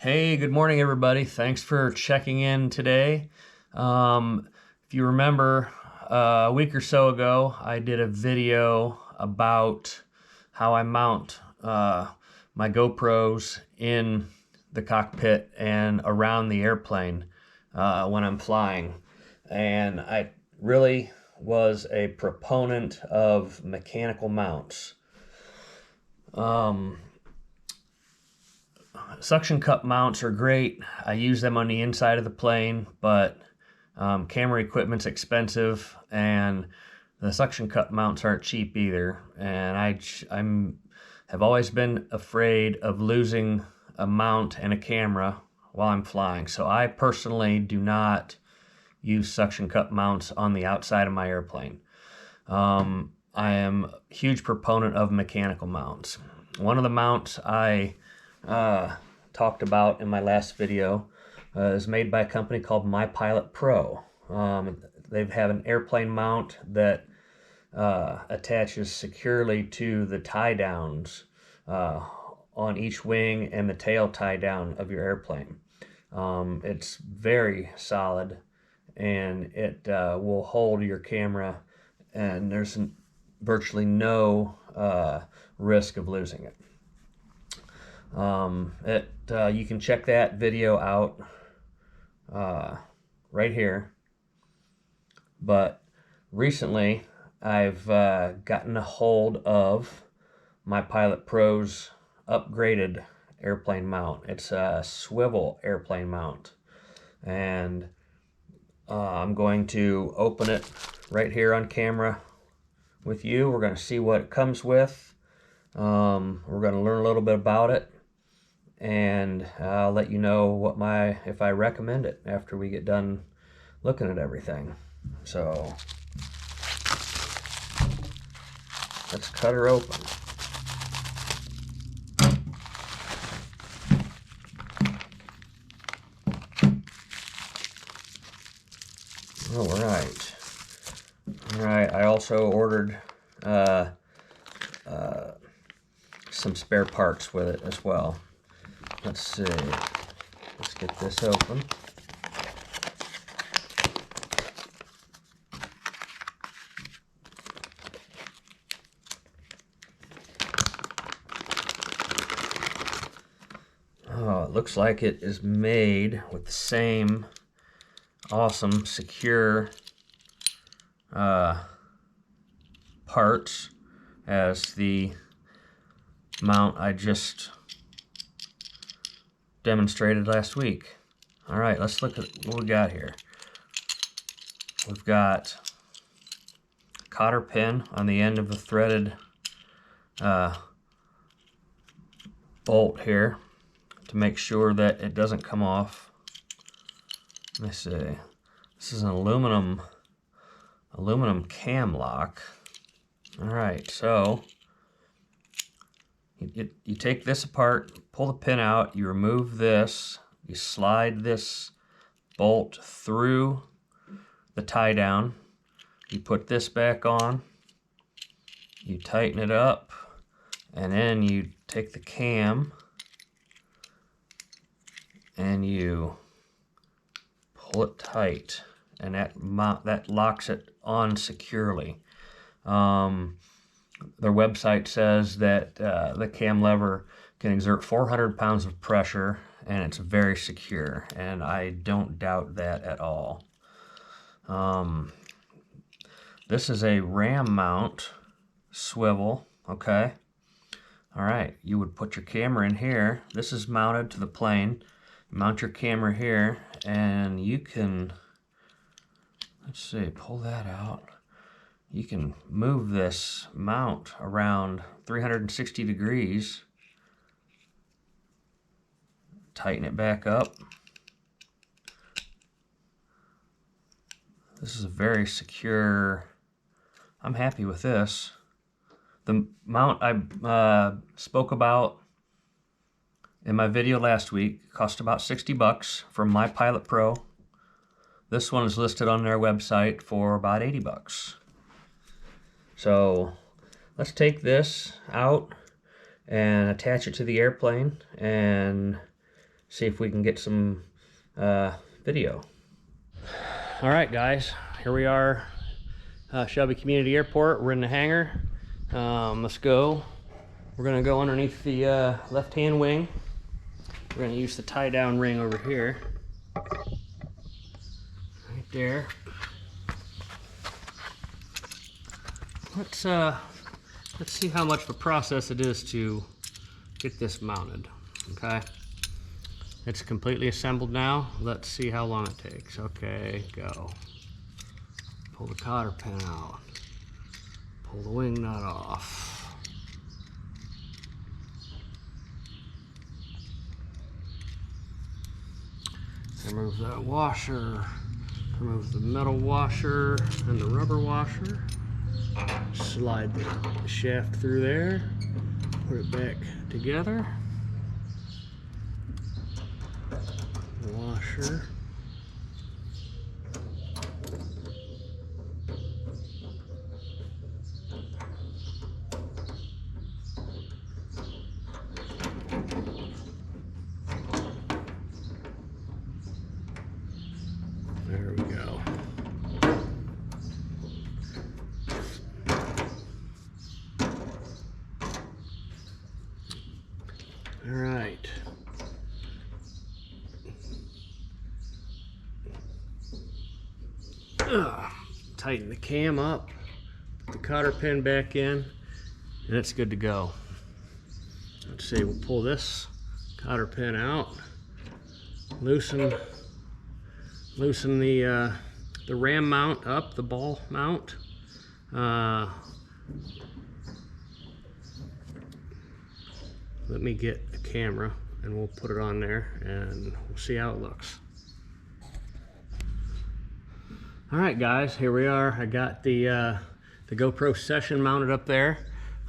Hey, good morning, everybody. Thanks for checking in today. If you remember, a week or so ago, I did a video about how I mount my GoPros in the cockpit and around the airplane when I'm flying. And I really was a proponent of mechanical mounts. Suction cup mounts are great. I use them on the inside of the plane, but camera equipment's expensive, and the suction cup mounts aren't cheap either. And have always been afraid of losing a mount and a camera while I'm flying. So I personally do not use suction cup mounts on the outside of my airplane. I am a huge proponent of mechanical mounts. One of the mounts I talked about in my last video is made by a company called MyPilot Pro. They have an airplane mount that attaches securely to the tie downs on each wing and the tail tie down of your airplane. It's very solid, and it will hold your camera, and there's virtually no risk of losing it. You can check that video out right here. But recently, I've gotten a hold of MyPilot Pro's upgraded airplane mount. It's a swivel airplane mount, and I'm going to open it right here on camera with you. We're going to see what it comes with. We're going to learn a little bit about it, and I'll let you know if I recommend it after we get done looking at everything. So let's cut her open. All right. I also ordered some spare parts with it as well. Let's see. Let's get this open. Oh, it looks like it is made with the same awesome, secure parts as the mount I just demonstrated last week. All right, let's look at what we got here. We've got a cotter pin on the end of the threaded bolt here to make sure that it doesn't come off. Let me see. This is an aluminum cam lock. All right, so you take this apart, pull the pin out, you remove this, you slide this bolt through the tie down, you put this back on, you tighten it up, and then you take the cam and you pull it tight, and that locks it on securely. Their website says that the cam lever can exert 400 pounds of pressure, and it's very secure, and I don't doubt that at all. This is a ram mount swivel, okay? All right, you would put your camera in here. This is mounted to the plane. Mount your camera here, and you can, let's see, pull that out. You can move this mount around 360 degrees, tighten it back up. This is a very secure, I'm happy with this. The mount I spoke about in my video last week cost about 60 bucks from MyPilot Pro. This one is listed on their website for about 80 bucks. So let's take this out and attach it to the airplane and see if we can get some video. All right, guys, here we are, Shelby Community Airport. We're in the hangar. Let's go. We're gonna go underneath the left-hand wing. We're gonna use the tie-down ring over here, right there. Let's see how much of a process it is to get this mounted. Okay, it's completely assembled now. Let's see how long it takes. Okay, go. Pull the cotter pin out. Pull the wing nut off. Remove that washer. Remove the metal washer and the rubber washer. Slide the shaft through there. Put it back together. The washer. There we go. All right. Tighten the cam up, put the cotter pin back in, and it's good to go. Let's see, we'll pull this cotter pin out, loosen the ram mount up, the ball mount. Let me get a camera and we'll put it on there and we'll see how it looks. All right, guys, here we are. I got the GoPro Session mounted up there.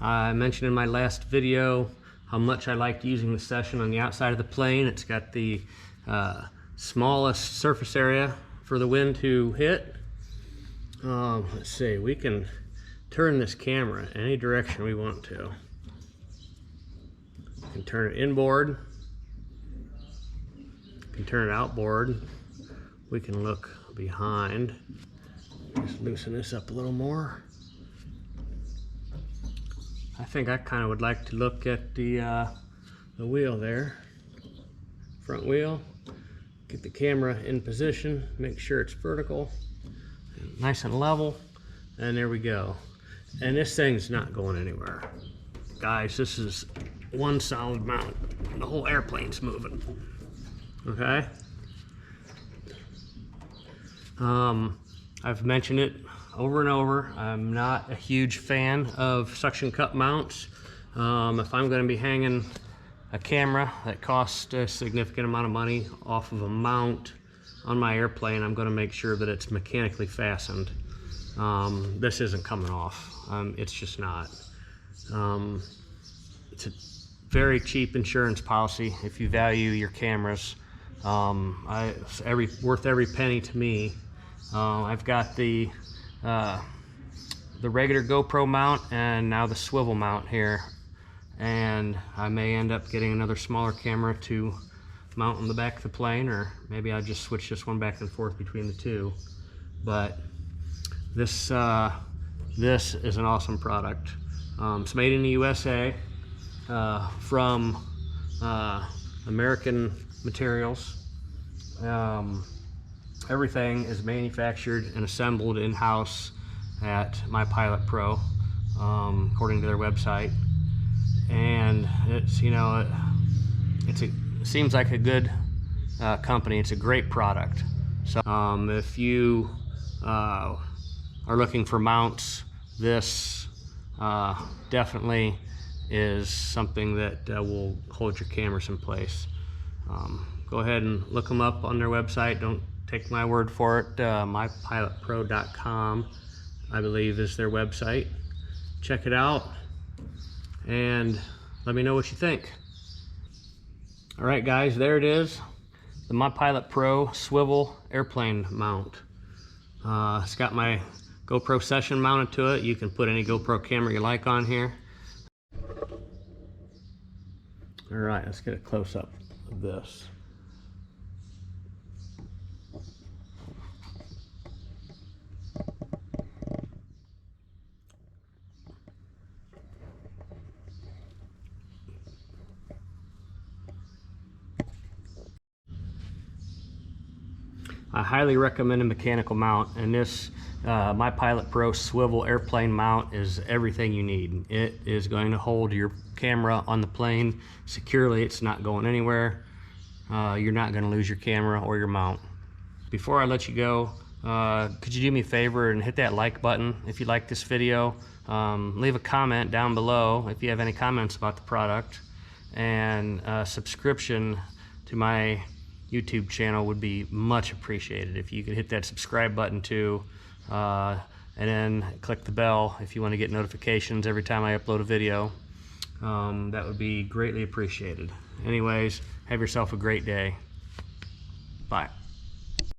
I mentioned in my last video how much I liked using the Session on the outside of the plane. It's got the smallest surface area for the wind to hit. Let's see, we can turn this camera any direction we want to. We can turn it inboard. We can turn it outboard. We can look behind. Just loosen this up a little more. I think I kind of would like to look at the wheel there, front wheel. Get the camera in position, make sure it's vertical, nice and level, and there we go. And this thing's not going anywhere. Guys, this is one solid mount. The whole airplane's moving. Okay? I've mentioned it over and over. I'm not a huge fan of suction cup mounts. If I'm going to be hanging a camera that costs a significant amount of money off of a mount on my airplane, I'm going to make sure that it's mechanically fastened. This isn't coming off. It's just not. It's a very cheap insurance policy if you value your cameras. It's worth every penny to me. I've got the regular GoPro mount and now the swivel mount here, and I may end up getting another smaller camera to mount on the back of the plane, or maybe I'll just switch this one back and forth between the two. But this is an awesome product. It's made in the USA from American materials. Everything is manufactured and assembled in-house at My Pilot Pro, according to their website. And it's, you know, it seems like a good company. It's a great product. So if you are looking for mounts, this definitely is something that will hold your cameras in place. Go ahead and look them up on their website. Don't take my word for it. mypilotpro.com, I believe, is their website. Check it out and let me know what you think. All right, guys, there it is, the My Pilot Pro swivel airplane mount. It's got my GoPro Session mounted to it. You can put any GoPro camera you like on here. All right, let's get a close-up of this. highly recommend a mechanical mount, and this my Pilot Pro swivel airplane mount is everything you need. It is going to hold your camera on the plane securely. It's not going anywhere. You're not going to lose your camera or your mount. Before I let you go, could you do me a favor and hit that like button if you like this video? Leave a comment down below if you have any comments about the product, and subscription to my YouTube channel would be much appreciated. If you could hit that subscribe button too, and then click the bell if you want to get notifications every time I upload a video. That would be greatly appreciated. Anyways, have yourself a great day. Bye.